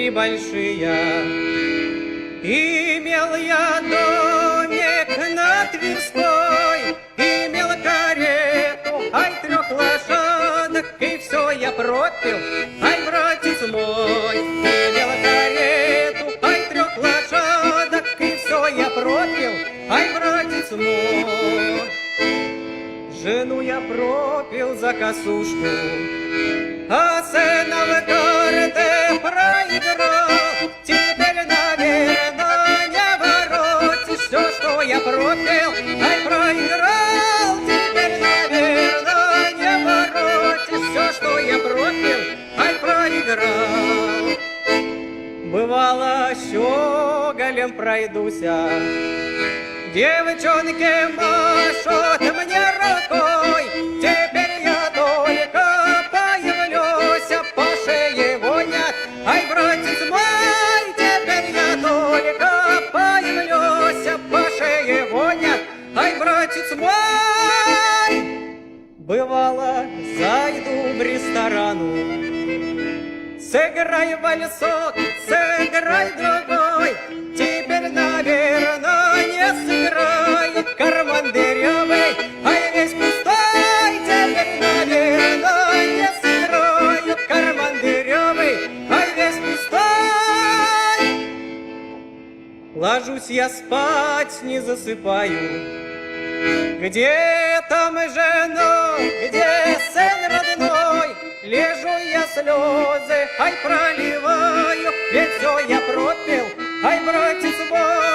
3 большие. Имел я домик на Тверской, имел карету, ай, 3 лошадок, и все я пропил, ай, братец мой. Имел карету, ай, 3 лошадок, и все я пропил, ай, братец мой. Жену я пропил за косушку, а сына в карты проиграл. Теперь, наверное, не воротишь все, что я пропил, ай, проиграл. Теперь, наверное, не воротишь все, что я пропил, ай, проиграл. Бывало, щеголем пройдуся, девчонки машут мне рукой. Теперь я только появлюсь, по шее гонят, ай, братец мой. Теперь я только появлюсь, по шее гонят, ай, братец мой. Бывало, зайду в ресторану, сыграй вальсок, сыграй другой. Теперь, наверное, не сыграет, карман дырявый, ай, весь пустой. Теперь, наверное, не сыграет, карман дырявый, ай, весь пустой. Ложусь я спать, не засыпаю. Где там жена, где сын родной? Лежу я слезы, ай, проливаю, ведь все я пропил, ай, братец мой.